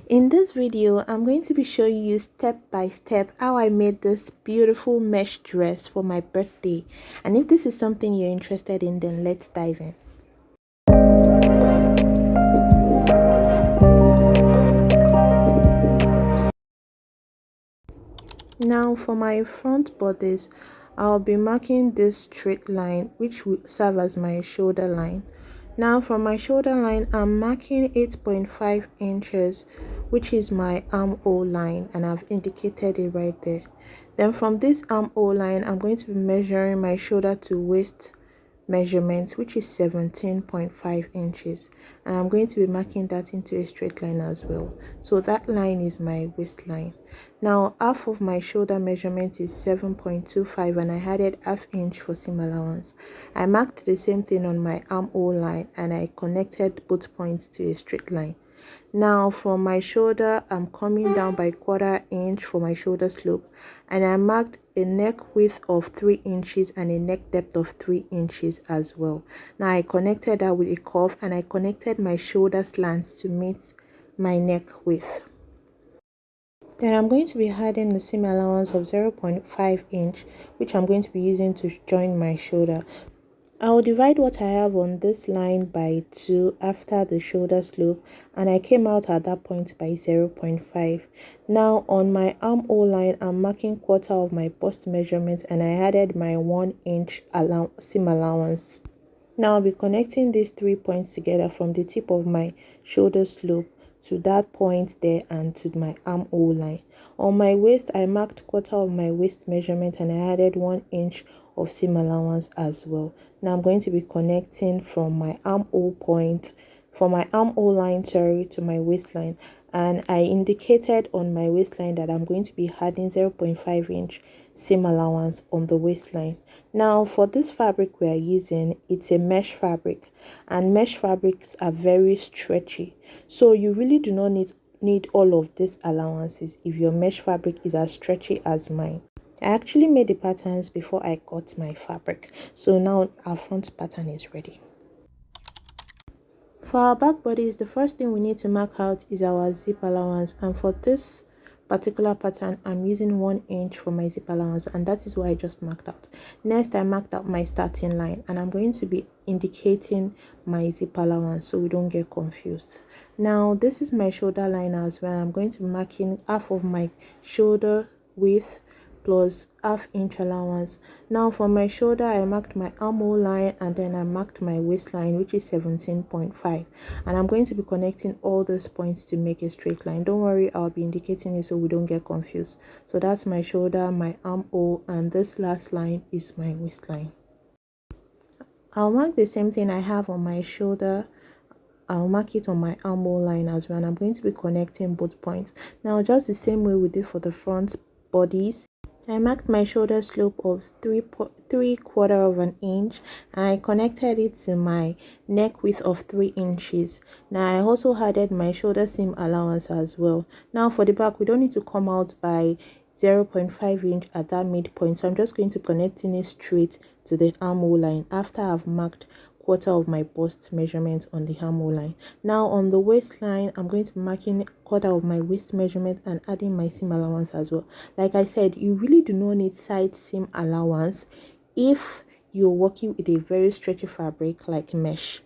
In this video, I'm going to be showing you step by step how I made this beautiful mesh dress for my birthday. And if this is something you're interested in, then let's dive in. Now for my front bodice, I'll be marking this straight line which will serve as my shoulder line. Now from my shoulder line, I'm marking 8.5 inches, which is my armhole line, and I've indicated it right there. Then from this armhole line, I'm going to be measuring my shoulder to waist measurement, which is 17.5 inches, and I'm going to be marking that into a straight line as well. So that line is my waistline. Now half of my shoulder measurement is 7.25, and I added half inch for seam allowance. I marked the same thing on my armhole line, and I connected both points to a straight line. Now from my shoulder, I'm coming down by 1/4 inch for my shoulder slope, and I marked a neck width of 3 inches and a neck depth of 3 inches as well. Now I connected that with a curve, and I connected my shoulder slants to meet my neck width. Then I'm going to be adding the seam allowance of 0.5 inch, which I'm going to be using to join my shoulder. I will divide what I have on this line by 2 after the shoulder slope, and I came out at that point by 0.5. Now on my armhole line, I'm marking 1/4 of my bust measurement, and I added my 1 inch seam allowance. Now I'll be connecting these 3 points together from the tip of my shoulder slope to that point there and to my armhole line. On my waist, I marked 1/4 of my waist measurement, and I added 1 inch of seam allowance as well. Now I'm going to be connecting from my armhole line to my waistline, and I indicated on my waistline that I'm going to be adding 0.5 inch seam allowance on the waistline. Now for this fabric we are using, it's a mesh fabric, and mesh fabrics are very stretchy, so you really do not need all of these allowances if your mesh fabric is as stretchy as mine. I actually made the patterns before I cut my fabric, so now our front pattern is ready. For our back bodies, the first thing we need to mark out is our zip allowance, and for this particular pattern I'm using 1 inch for my zip allowance, and that is what I just marked out. Next, I marked out my starting line, and I'm going to be indicating my zip allowance so we don't get confused. Now this is my shoulder line as well. I'm going to be marking half of my shoulder width plus half inch allowance. Now for my shoulder, I marked my armhole line, and then I marked my waistline, which is 17.5, and I'm going to be connecting all those points to make a straight line. Don't worry, I'll be indicating it so we don't get confused. So that's my shoulder, my armhole, and this last line is my waistline. I'll mark the same thing I have on my shoulder. I'll mark it on my armhole line as well, and I'm going to be connecting both points. Now just the same way we did for the front bodies, I marked my shoulder slope of 3/4 of an inch, and I connected it to my neck width of 3 inches. Now I also added my shoulder seam allowance as well. Now for the back, we don't need to come out by 0.5 inch at that midpoint, so I'm just going to connecting it straight to the armhole line after I've marked 1/4 of my bust measurement on the armhole line. Now on the waistline, I'm going to be marking 1/4 of my waist measurement and adding my seam allowance as well. Like I said, you really do not need side seam allowance if you're working with a very stretchy fabric like mesh.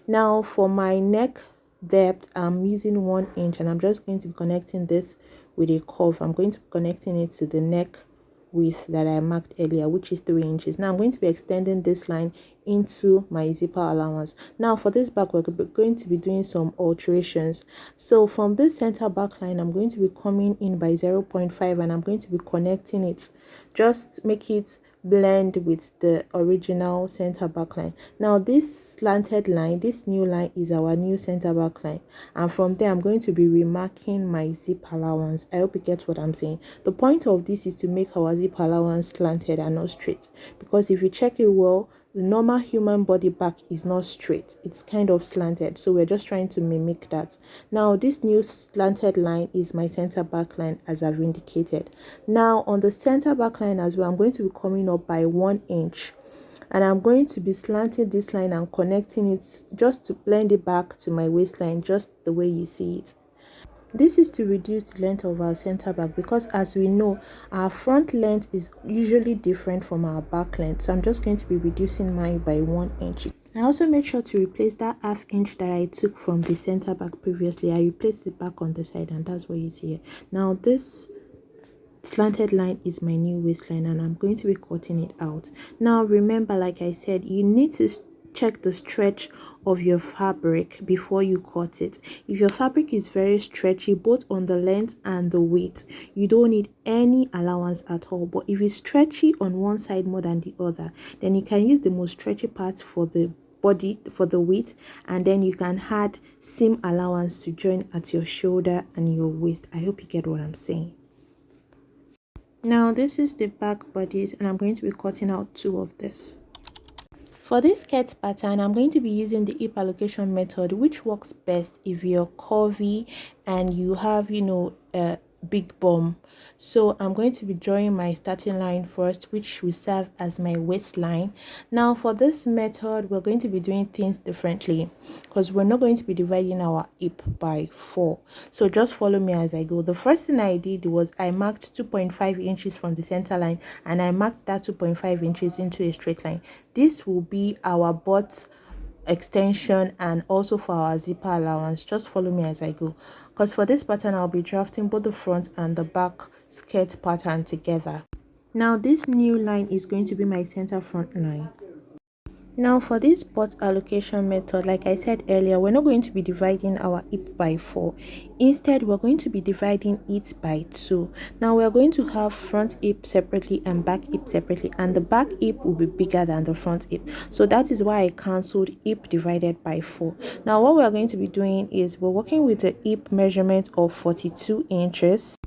Now for my neck depth, I'm using 1 inch, and I'm just going to be connecting this with a curve. I'm going to be connecting it to the neck width that I marked earlier, which is 3 inches. Now I'm going to be extending this line into my zipper allowance. Now for this back, we're going to be doing some alterations. So from this center back line, I'm going to be coming in by 0.5, and I'm going to be connecting it. Just make it blend with the original center back line. Now this slanted line, this new line, is our new center back line, and from there I'm going to be remarking my zip allowance. I hope you get what I'm saying. The point of this is to make our zip allowance slanted and not straight, because if you check it well, the normal human body back is not straight, it's kind of slanted, so we're just trying to mimic that. Now this new slanted line is my center back line, as I've indicated. Now on the center back line as well, I'm going to be coming up by 1 inch, and I'm going to be slanting this line and connecting it just to blend it back to my waistline, just the way you see it. This is to reduce the length of our center back, because as we know, our front length is usually different from our back length. So I'm just going to be reducing mine by 1 inch. I also made sure to replace that ½ inch that I took from the center back previously. I replaced it back on the side, and that's what you see here. Now this slanted line is my new waistline, and I'm going to be cutting it out. Now remember, like I said, you need to check the stretch of your fabric before you cut it. If your fabric is very stretchy both on the length and the width, you don't need any allowance at all. But if it's stretchy on one side more than the other, then you can use the most stretchy part for the body, for the width, and then you can add seam allowance to join at your shoulder and your waist. I hope you get what I'm saying. Now this is the back bodice, and I'm going to be cutting out 2 of this. For this skirt pattern, I'm going to be using the hip allocation method, which works best if you're curvy and you have, a big bum. So I'm going to be drawing my starting line first, which will serve as my waistline. Now for this method, we're going to be doing things differently, because we're not going to be dividing our hip by 4. So just follow me as I go. The first thing I did was I marked 2.5 inches from the center line, and I marked that 2.5 inches into a straight line. This will be our butt extension and also for our zipper allowance. Just follow me as I go, because for this pattern I'll be drafting both the front and the back skirt pattern together. Now this new line is going to be my center front line. Now for this butt allocation method, like I said earlier, we're not going to be dividing our hip by 4. Instead, we're going to be dividing it by 2. Now we're going to have front hip separately and back hip separately, and the back hip will be bigger than the front hip. So that is why I cancelled hip divided by 4. Now what we're going to be doing is we're working with a hip measurement of 42 inches.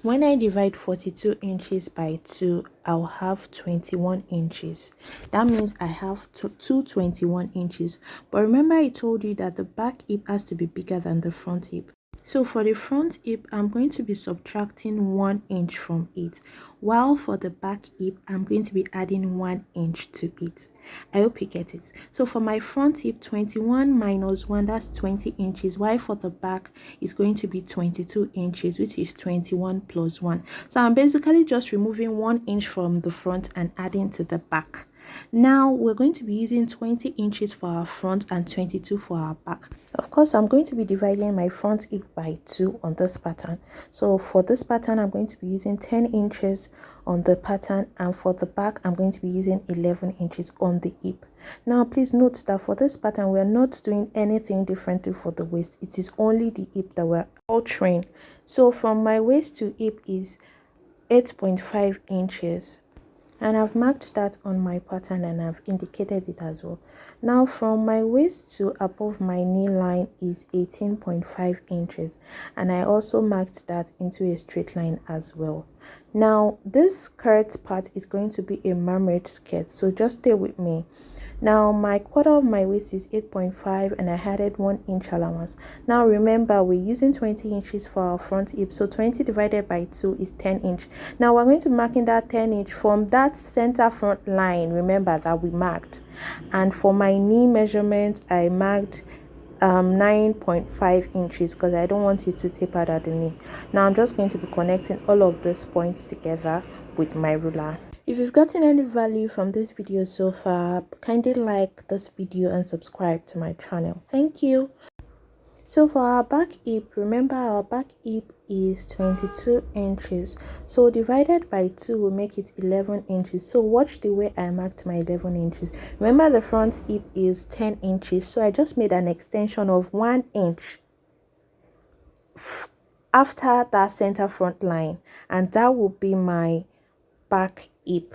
When I divide 42 inches by 2, I'll have 21 inches. That means I have 221 inches. But remember, I told you that the back hip has to be bigger than the front hip. So for the front hip, I'm going to be subtracting 1 inch from it, while for the back hip, I'm going to be adding 1 inch to it. I hope you get it. So for my front hip, 21 minus 1, that's 20 inches, while for the back is going to be 22 inches, which is 21 plus 1. So I'm basically just removing 1 inch from the front and adding to the back. Now we're going to be using 20 inches for our front and 22 for our back. Of course, I'm going to be dividing my front hip by 2 on this pattern. So for this pattern, I'm going to be using 10 inches on the pattern, and for the back, I'm going to be using 11 inches on the hip. Now please note that for this pattern, we're not doing anything differently for the waist. It is only the hip that we're altering. So from my waist to hip is 8.5 inches. And I've marked that on my pattern and I've indicated it as well. Now from my waist to above my knee line is 18.5 inches, and I also marked that into a straight line as well. Now this skirt part is going to be a mermaid skirt, so just stay with me. Now my quarter of my waist is 8.5 and I added 1 inch allowance. Now remember, we're using 20 inches for our front hip, so 20 divided by 2 is 10 inch. Now we're going to mark in that 10 inch from that center front line, remember, that we marked. And for my knee measurement, I marked 9.5 inches because I don't want it to taper at the knee. Now I'm just going to be connecting all of these points together with my ruler. If you've gotten any value from this video so far, kindly like this video and subscribe to my channel. Thank you. So for our back hip, remember our back hip is 22 inches. So divided by 2 will make it 11 inches. So watch the way I marked my 11 inches. Remember the front hip is 10 inches. So I just made an extension of 1 inch after that center front line. And that will be my back hip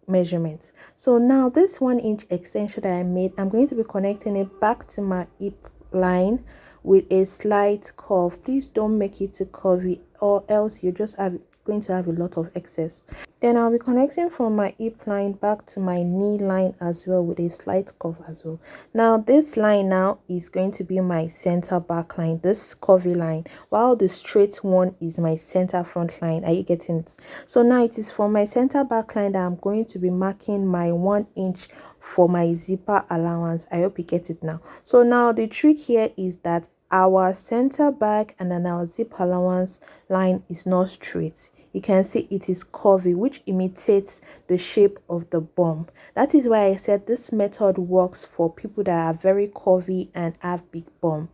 measurements. So now this 1 inch extension that I made, I'm going to be connecting it back to my hip line with a slight curve. Please don't make it too curvy, or else you're just going to have a lot of excess. Then I'll be connecting from my hip line back to my knee line as well with a slight curve as well. Now this line now is going to be my center back line, this curvy line, while the straight one is my center front line. Are you getting it? So now it is for my center back line that I'm going to be marking my 1 inch for my zipper allowance. I hope you get it now. So now the trick here is that our center back and then our zip allowance line is not straight. You can see it is curvy, which imitates the shape of the bump. That is why I said this method works for people that are very curvy and have big bump.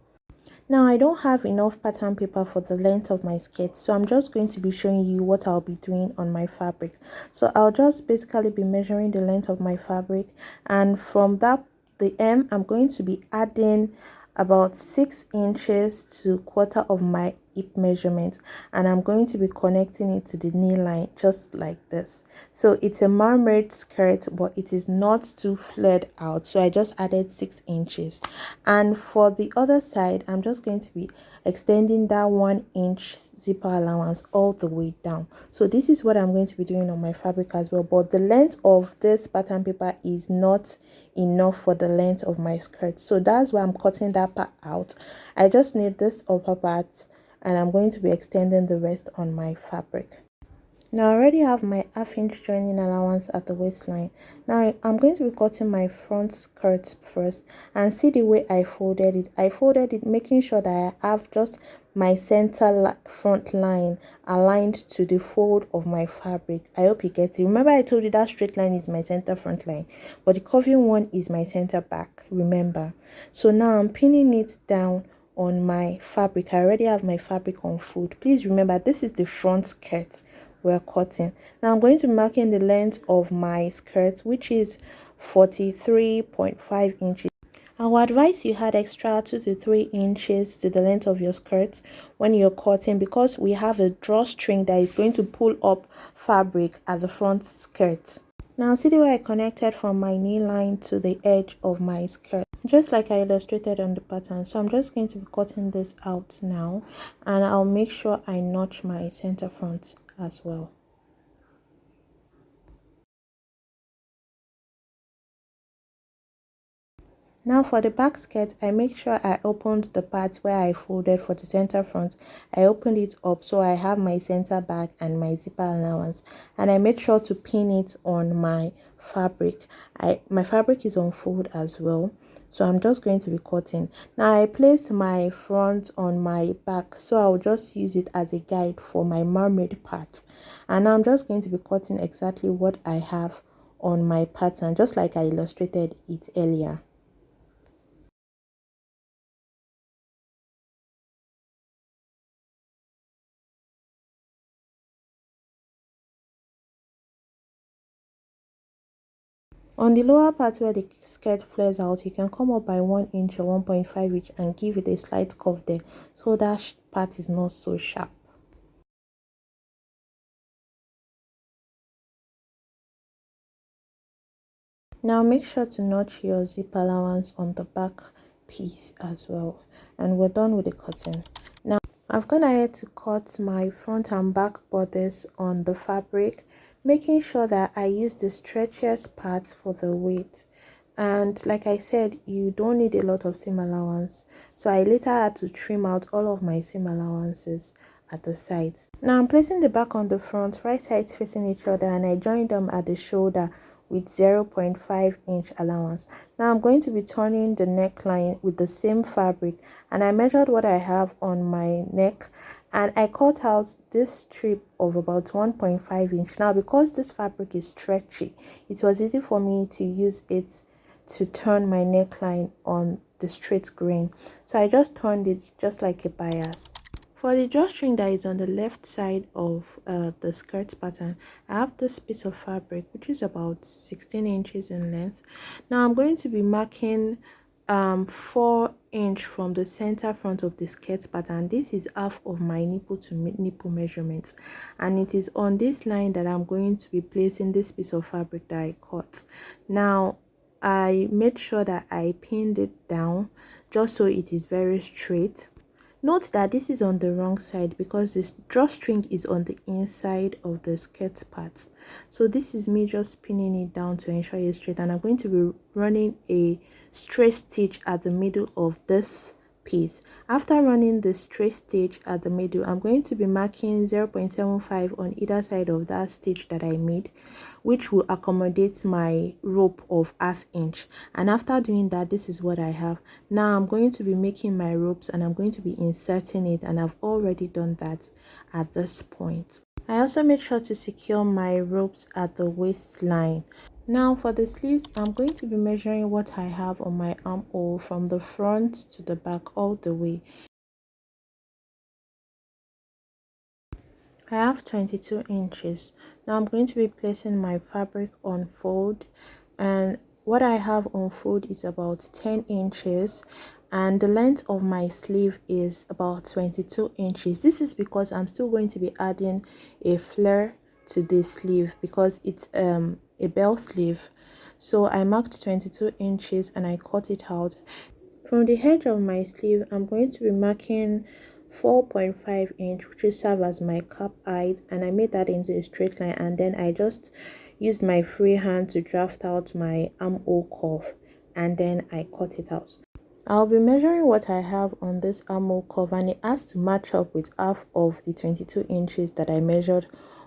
Now I don't have enough pattern paper for the length of my skirt, so I'm just going to be showing you what I'll be doing on my fabric. So I'll just basically be measuring the length of my fabric, and from that the M, I'm going to be adding about 6 inches to quarter of my hip measurement, and I'm going to be connecting it to the knee line just like this. So it's a mermaid skirt, but it is not too flared out, so I just added 6 inches. And for the other side, I'm just going to be extending that 1 inch zipper allowance all the way down. So this is what I'm going to be doing on my fabric as well, but the length of this pattern paper is not enough for the length of my skirt, so that's why I'm cutting that part out. I just need this upper part, and I'm going to be extending the rest on my fabric. Now I already have my half-inch joining allowance at the waistline. Now I'm going to be cutting my front skirt first, and see the way I folded it. I folded it making sure that I have just my center front line aligned to the fold of my fabric. I hope you get it. Remember I told you that straight line is my center front line, but the curving one is my center back, remember. So now I'm pinning it down on my fabric. I already have my fabric on fold. Please remember, this is the front skirt we're cutting. Now I'm going to be marking the length of my skirt, which is 43.5 inches. I would advise you add extra 2 to 3 inches to the length of your skirt when you're cutting, because we have a drawstring that is going to pull up fabric at the front skirt. Now see the way I connected from my knee line to the edge of my skirt, just like I illustrated on the pattern. So I'm just going to be cutting this out now, and I'll make sure I notch my center front as well. Now for the back skirt, I make sure I opened the part where I folded for the center front. I opened it up so I have my center back and my zipper allowance, and I made sure to pin it on my fabric. My fabric is on fold as well, so I'm just going to be cutting. Now I placed my front on my back, so I'll just use it as a guide for my mermaid part, and now I'm just going to be cutting exactly what I have on my pattern, just like I illustrated it earlier. On the lower part where the skirt flares out, you can come up by 1 inch or 1.5 inch and give it a slight curve there, so that part is not so sharp. Now make sure to notch your zip allowance on the back piece as well, and we're done with the cutting. Now I've gone ahead to cut my front and back bodice on the fabric, making sure that I use the stretchiest part for the weight. And like I said, you don't need a lot of seam allowance, so I later had to trim out all of my seam allowances at the sides. Now I'm placing the back on the front, right sides facing each other, and I joined them at the shoulder with 0.5 inch allowance. Now I'm going to be turning the neckline with the same fabric, and I measured what I have on my neck, and I cut out this strip of about 1.5 inch. Now because this fabric is stretchy, it was easy for me to use it to turn my neckline on the straight grain, so I just turned it just like a bias. For the drawstring that is on the left side of the skirt pattern, I have this piece of fabric which is about 16 inches in length. Now I'm going to be marking 4 inch from the center front of the skirt pattern. This is half of my nipple to nipple measurements, and it is on this line that I'm going to be placing this piece of fabric that I cut. Now I made sure that I pinned it down just so it is very straight. Note that this is on the wrong side because this drawstring is on the inside of the skirt part. So this is me just pinning it down to ensure it's straight, and I'm going to be running a straight stitch at the middle of this piece. After running the straight stitch at the middle, I'm going to be marking 0.75 on either side of that stitch that I made, which will accommodate my rope of 1/2 inch. And after doing that, this is what I have. Now I'm going to be making my ropes and I'm going to be inserting it, and I've already done that at this point. I also make sure to secure my ropes at the waistline. Now for the sleeves, I'm going to be measuring what I have on my armhole from the front to the back all the way. I have 22 inches. Now I'm going to be placing my fabric on fold, and what I have on fold is about 10 inches, and the length of my sleeve is about 22 inches. This is because I'm still going to be adding a flare to this sleeve because it's a bell sleeve. So I marked 22 inches and I cut it out. From the edge of my sleeve, I'm going to be marking 4.5 inch, which will serve as my cap height, and I made that into a straight line, and then I just used my free hand to draft out my armhole curve, and then I cut it out. I'll be measuring what I have on this armhole curve, and it has to match up with half of the 22 inches that I measured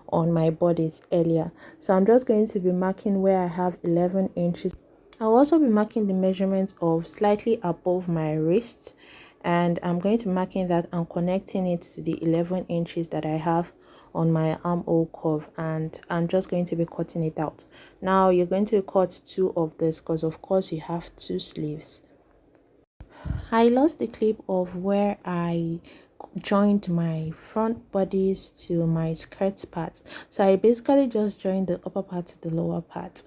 on my bodice earlier. So I'm just going to be marking where I have 11 inches. I'll also be marking the measurement of slightly above my wrist, and I'm going to be marking that and connecting it to the 11 inches that I have on my armhole curve, and I'm just going to be cutting it out. Now you're going to cut 2 of this because of course you have 2 sleeves. I lost the clip of where I joined my front bodice to my skirt part, so I basically just joined the upper part to the lower part,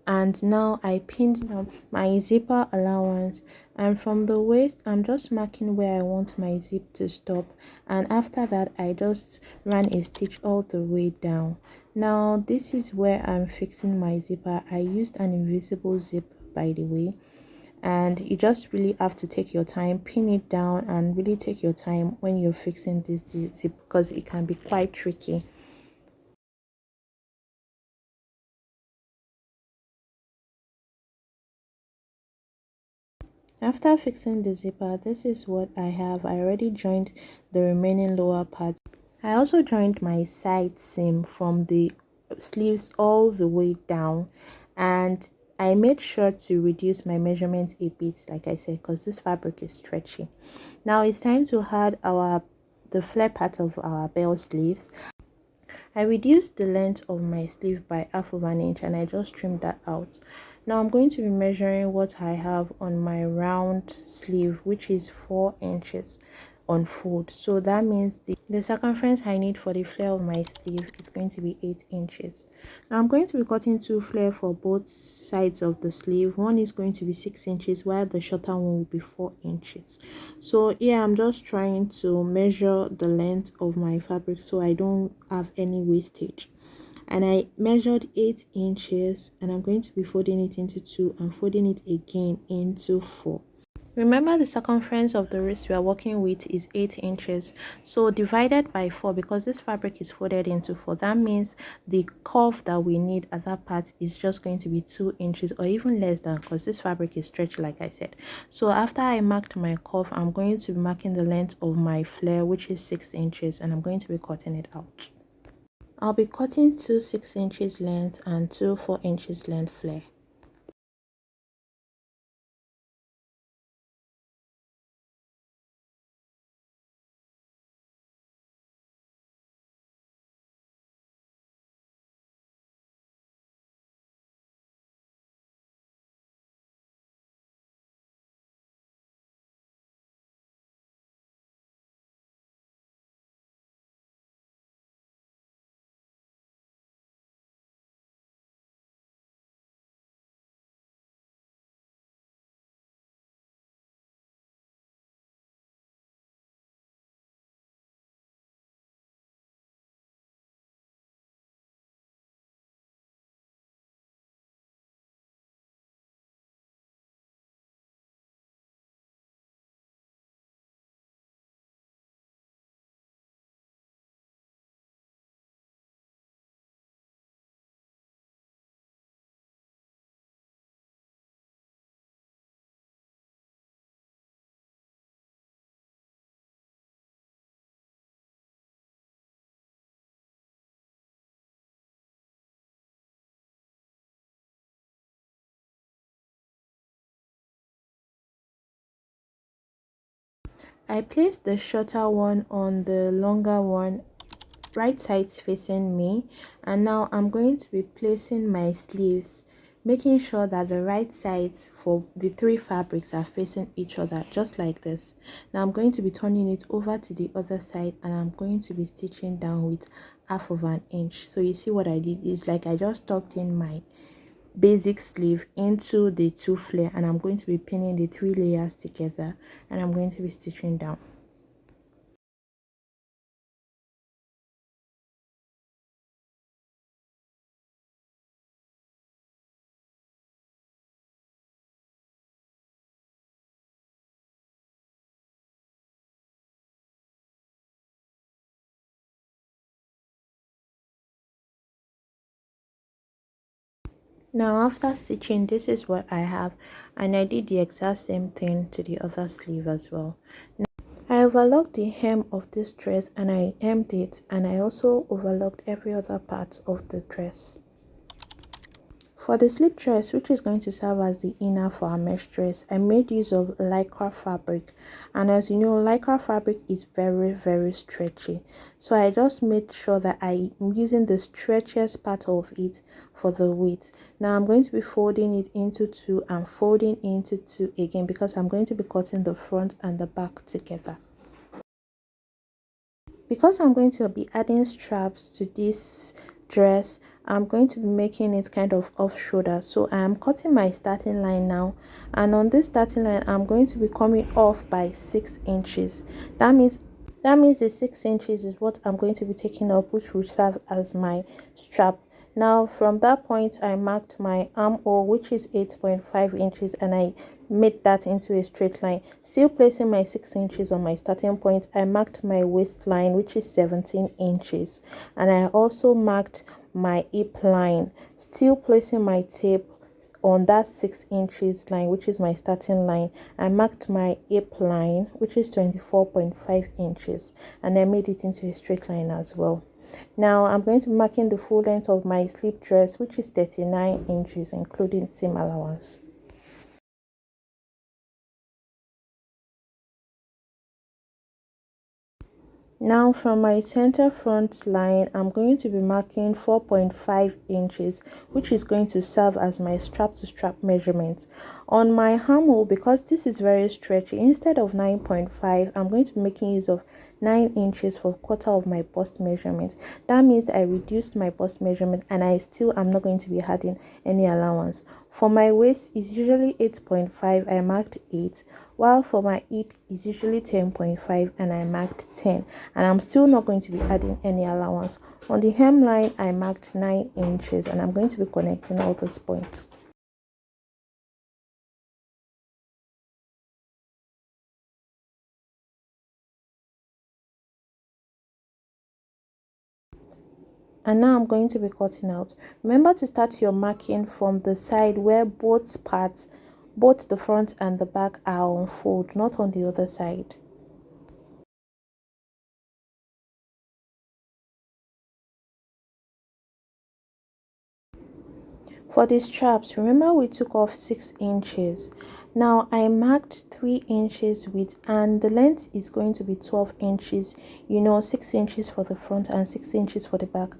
and now I pinned up my zipper allowance, and from the waist I'm just marking where I want my zip to stop, and after that I just ran a stitch all the way down. Now this is where I'm fixing my zipper. I used an invisible zip, by the way, and you just really have to take your time, pin it down, and really take your time when you're fixing this zip because it can be quite tricky. After fixing the zipper, this is what I have. I already joined the remaining lower part. I also joined my side seam from the sleeves all the way down, and I made sure to reduce my measurement a bit, like I said, because this fabric is stretchy. Now it's time to add the flare part of our bell sleeves. I reduced the length of my sleeve by 1/2 inch and I just trimmed that out. Now I'm going to be measuring what I have on my round sleeve, which is 4 inches on fold. So that means the circumference I need for the flare of my sleeve is going to be 8 inches. Now I'm going to be cutting 2 flare for both sides of the sleeve. One is going to be 6 inches while the shorter one will be 4 inches. So yeah, I'm just trying to measure the length of my fabric so I don't have any wastage. And I measured 8 inches, and I'm going to be folding it into 2 and folding it again into 4. Remember, the circumference of the wrist we are working with is 8 inches, so divided by 4, because this fabric is folded into 4, that means the curve that we need at that part is just going to be 2 inches or even less than, because this fabric is stretched, like I said. So after I marked my curve, I'm going to be marking the length of my flare, which is 6 inches, and I'm going to be cutting it out. I'll be cutting 2 6 inches length and 2 4 inches length flare. I placed the shorter one on the longer one, right sides facing me, and now I'm going to be placing my sleeves, making sure that the right sides for the three fabrics are facing each other, just like this. Now I'm going to be turning it over to the other side, and I'm going to be stitching down with 1/2 inch. So you see what I did is, like, I just tucked in my basic sleeve into the two flare, and I'm going to be pinning the 3 layers together, and I'm going to be stitching down. Now after stitching, this is what I have, and I did the exact same thing to the other sleeve as well. I overlocked the hem of this dress and I hemmed it, and I also overlocked every other part of the dress. For the slip dress, which is going to serve as the inner for our mesh dress, I made use of lycra fabric, and as you know, lycra fabric is very stretchy, so I just made sure that I'm using the stretchiest part of it for the width. Now I'm going to be folding it into two and folding into two again, because I'm going to be cutting the front and the back together. Because I'm going to be adding straps to this dress, I'm going to be making it kind of off shoulder, so I am cutting my starting line now, and on this starting line I'm going to be coming off by 6 inches. That means the 6 inches is what I'm going to be taking up, which will serve as my strap. Now from that point, I marked my armhole, which is 8.5 inches, and I made that into a straight line. Still placing my 6 inches on my starting point, I marked my waistline, which is 17 inches, and I also marked my hip line, still placing my tape on that 6 inches line, which is my starting line. I marked my hip line, which is 24.5 inches, and I made it into a straight line as well. Now I'm going to be marking the full length of my slip dress, which is 39 inches, including seam allowance. Now from my center front line, I'm going to be marking 4.5 inches, which is going to serve as my strap to strap measurement. On my armhole, because this is very stretchy, instead of 9.5, I'm going to be making use of 9 inches for quarter of my bust measurement. That means that I reduced my bust measurement, and I still am not going to be adding any allowance. For my waist is usually 8.5, I marked 8, while for my hip is usually 10.5 and I marked 10, and I'm still not going to be adding any allowance. On the hemline, I marked 9 inches, and I'm going to be connecting all those points. And now I'm going to be cutting out. Remember to start your marking from the side where both parts, both the front and the back, are on fold, not on the other side. For the straps, remember we took off 6 inches. Now I marked 3 inches width, and the length is going to be 12 inches. You know, 6 inches for the front and 6 inches for the back.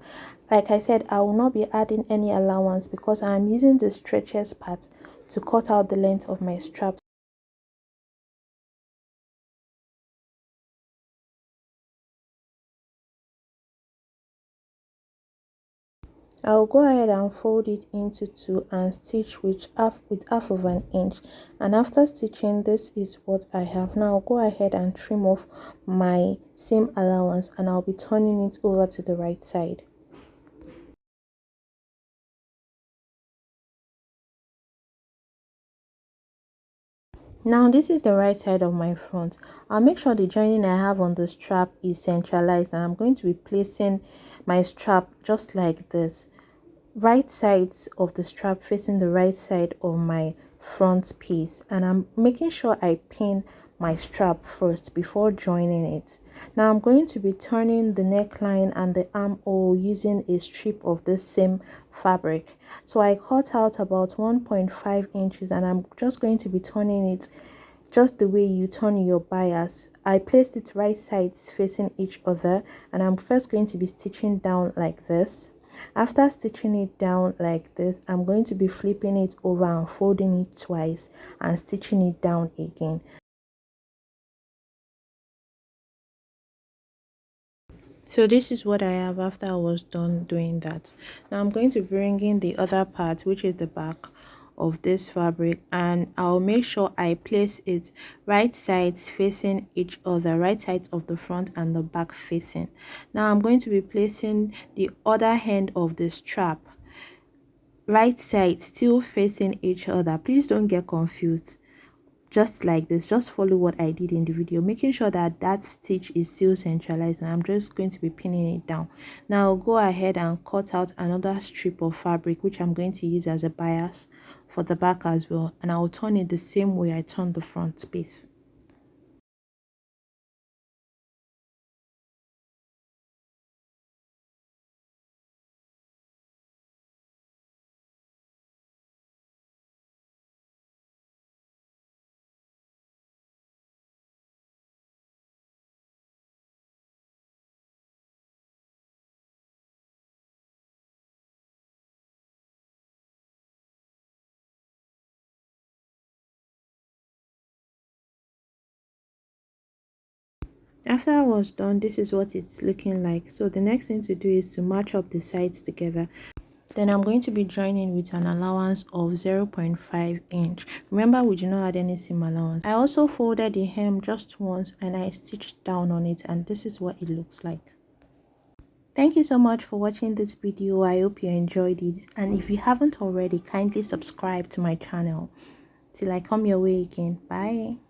Like I said, I will not be adding any allowance because I am using the stretchiest part to cut out the length of my straps. I'll go ahead and fold it into two and stitch with half of an inch, and after stitching, this is what I have. Now I'll go ahead and trim off my seam allowance, and I'll be turning it over to the right side. Now this is the right side of my front. I'll make sure the joining I have on the strap is centralized, and I'm going to be placing my strap just like this, right sides of the strap facing the right side of my front piece, and I'm making sure I pin my strap first before joining it. Now I'm going to be turning the neckline and the armhole using a strip of the same fabric. So I cut out about 1.5 inches, and I'm just going to be turning it just the way you turn your bias. I placed it right sides facing each other, and I'm first going to be stitching down like this. After stitching it down like this, I'm going to be flipping it over and folding it twice and stitching it down again. So this is what I have after I was done doing that. Now I'm going to bring in the other part, which is the back of this fabric, and I'll make sure I place it right sides facing each other, right sides of the front and the back facing. Now I'm going to be placing the other end of the strap right side still facing each other. Please don't get confused. Just like this, just follow what I did in the video, making sure that that stitch is still centralized, and I'm just going to be pinning it down. Now I'll go ahead and cut out another strip of fabric, which I'm going to use as a bias for the back as well, and I'll turn it the same way I turned the front piece. After I was done, this is what it's looking like. So the next thing to do is to match up the sides together. Then I'm going to be joining with an allowance of 0.5 inch. Remember, we do not add any seam allowance. I also folded the hem just once and I stitched down on it, and this is what it looks like. Thank you so much for watching this video. I hope you enjoyed it, and if you haven't already, kindly subscribe to my channel. Till I come your way again. Bye.